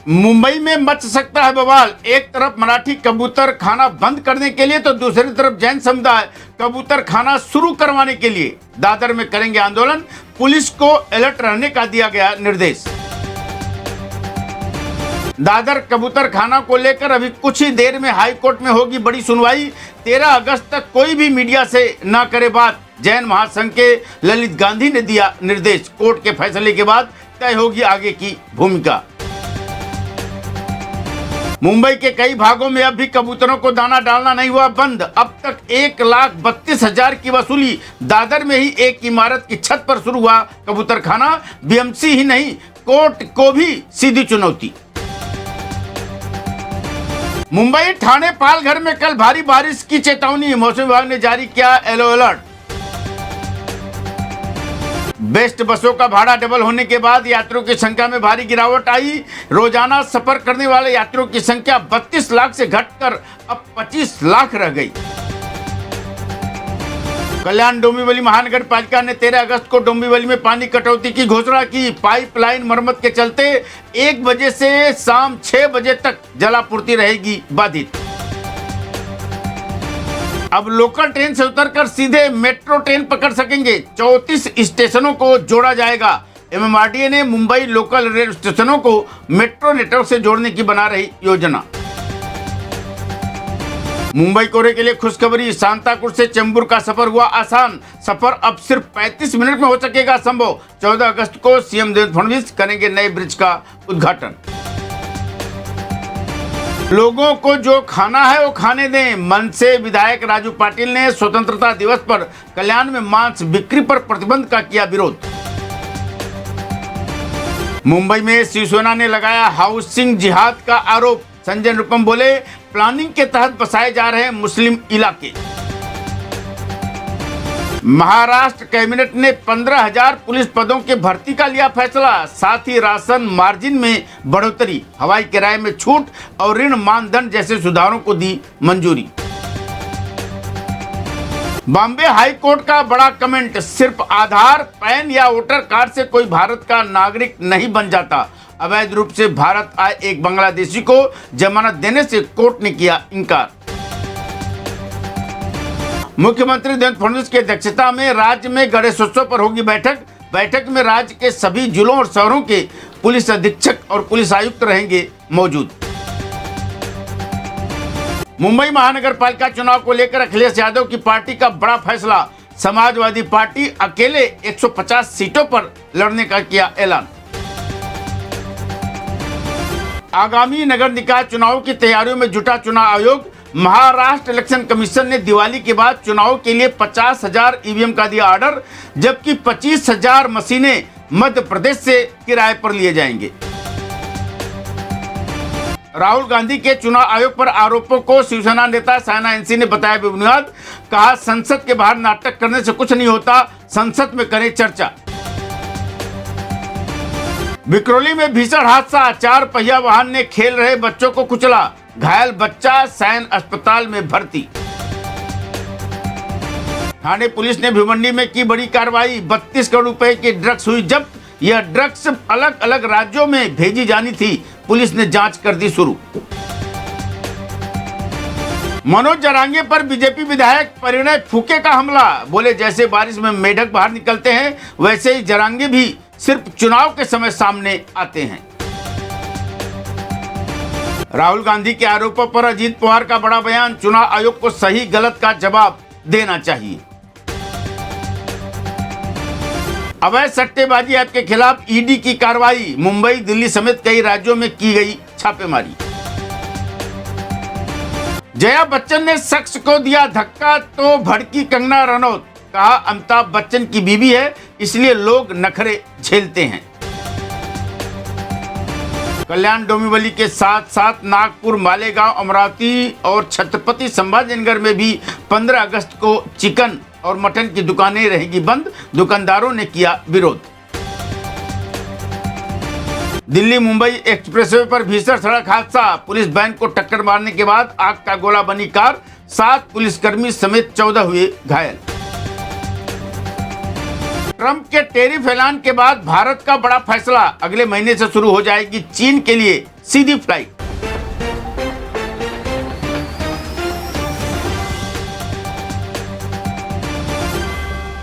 मुंबई में मच सकता है बवाल। एक तरफ मराठी कबूतर खाना बंद करने के लिए तो दूसरी तरफ जैन समुदाय कबूतर खाना शुरू करवाने के लिए दादर में करेंगे आंदोलन। पुलिस को अलर्ट रहने का दिया गया निर्देश। दादर कबूतर खाना को लेकर अभी कुछ ही देर में हाई कोर्ट में होगी बड़ी सुनवाई। 13 अगस्त तक कोई भी मीडिया से न करे बात, जैन महासंघ के ललित गांधी ने दिया निर्देश। कोर्ट के फैसले के बाद तय होगी आगे की भूमिका। मुंबई के कई भागों में अब भी कबूतरों को दाना डालना नहीं हुआ बंद। अब तक 1,32,000 की वसूली। दादर में ही एक इमारत की छत पर शुरू हुआ कबूतर खाना। बीएमसी ही नहीं, कोर्ट को भी सीधी चुनौती। मुंबई ठाणे पालघर में कल भारी बारिश की चेतावनी। मौसम विभाग ने जारी किया येलो अलर्ट। बेस्ट बसों का भाड़ा डबल होने के बाद यात्रियों की संख्या में भारी गिरावट आई। रोजाना सफर करने वाले यात्रियों की संख्या 32 लाख से घटकर अब 25 लाख रह गई। कल्याण डोंबिवली महानगर पालिका ने 13 अगस्त को डोंबिवली में पानी कटौती की घोषणा की। पाइपलाइन मरम्मत के चलते 1 बजे से शाम 6 बजे तक जलापूर्ति रहेगी बाधित। अब लोकल ट्रेन से उतरकर सीधे मेट्रो ट्रेन पकड़ सकेंगे। 34 स्टेशनों को जोड़ा जाएगा। एमएमआरडीए ने मुंबई लोकल रेल स्टेशनों को मेट्रो नेटवर्क से जोड़ने की बना रही योजना। मुंबई कोरे के लिए खुशखबरी। सांताक्रूज से चेंबूर का सफर हुआ आसान। सफर अब सिर्फ 35 मिनट में हो सकेगा संभव। 14 अगस्त को सीएम देवेंद्र फडणवीस करेंगे नए ब्रिज का उद्घाटन। लोगों को जो खाना है वो खाने दें। मन से विधायक राजू पाटिल ने स्वतंत्रता दिवस पर कल्याण में मांस बिक्री पर प्रतिबंध का किया विरोध। मुंबई में शिवसेना ने लगाया हाउसिंग जिहाद का आरोप। संजय निरुपम बोले, प्लानिंग के तहत बसाए जा रहे मुस्लिम इलाके। महाराष्ट्र कैबिनेट ने 15,000 पुलिस पदों के भर्ती का लिया फैसला। साथ ही राशन मार्जिन में बढ़ोतरी, हवाई किराए में छूट और ऋण मानदंड जैसे सुधारों को दी मंजूरी। बॉम्बे हाई कोर्ट का बड़ा कमेंट। सिर्फ आधार, पैन या वोटर कार्ड से कोई भारत का नागरिक नहीं बन जाता। अवैध रूप से भारत आए एक बांग्लादेशी को जमानत देने से कोर्ट ने किया इनकार। मुख्यमंत्री देवेंद्र फडणवीस की अध्यक्षता में राज्य में गणेशोत्सव पर होगी बैठक। बैठक में राज्य के सभी जिलों और शहरों के पुलिस अधीक्षक और पुलिस आयुक्त रहेंगे मौजूद। मुंबई महानगर पालिका चुनाव को लेकर अखिलेश यादव की पार्टी का बड़ा फैसला। समाजवादी पार्टी अकेले 150 सीटों पर लड़ने का किया ऐलान। आगामी नगर निकाय चुनाव की तैयारियों में जुटा चुनाव आयोग। महाराष्ट्र इलेक्शन कमीशन ने दिवाली के बाद चुनाव के लिए 50,000 ईवीएम का दिया ऑर्डर, जबकि 25,000 मशीनें मध्य प्रदेश से किराए पर लिए जाएंगे। राहुल गांधी के चुनाव आयोग पर आरोपों को शिवसेना नेता सायना एनसी ने बताया बेबुनियाद। कहा, संसद के बाहर नाटक करने से कुछ नहीं होता, संसद में करें चर्चा। विक्रोली में भीषण हादसा। 4 पहिया वाहन ने खेल रहे बच्चों को कुचला। घायल बच्चा सैन अस्पताल में भर्ती। ठाणे पुलिस ने भिवंडी में की बड़ी कार्रवाई। 32 करोड़ रुपए की ड्रग्स हुई जब्त। यह ड्रग्स अलग अलग राज्यों में भेजी जानी थी। पुलिस ने जांच कर दी शुरू। मनोज जरांगे पर बीजेपी विधायक परिणय फूके का हमला। बोले, जैसे बारिश में मेढक बाहर निकलते हैं वैसे ही जरांगे भी सिर्फ चुनाव के समय सामने आते हैं। राहुल गांधी के आरोपों पर अजीत पवार का बड़ा बयान। चुनाव आयोग को सही गलत का जवाब देना चाहिए। अवैध सट्टेबाजी ऐप के खिलाफ ईडी की कार्रवाई। मुंबई, दिल्ली समेत कई राज्यों में की गई छापेमारी। जया बच्चन ने शख्स को दिया धक्का तो भड़की कंगना रनौत। कहा, अमिताभ बच्चन की बीवी है इसलिए लोग नखरे झेलते हैं। कल्याण डोंबिवली के साथ साथ नागपुर, मालेगांव, अमरावती और छत्रपति संभाजीनगर में भी 15 अगस्त को चिकन और मटन की दुकानें रहेगी बंद। दुकानदारों ने किया विरोध। दिल्ली मुंबई एक्सप्रेसवे पर भीषण सड़क हादसा। पुलिस वैन को टक्कर मारने के बाद आग का गोला बनी कार। 7 पुलिसकर्मी समेत 14 हुए घायल। ट्रंप के टैरिफ ऐलान के बाद भारत का बड़ा फैसला, अगले महीने से शुरू हो जाएगी चीन के लिए सीधी फ्लाइट।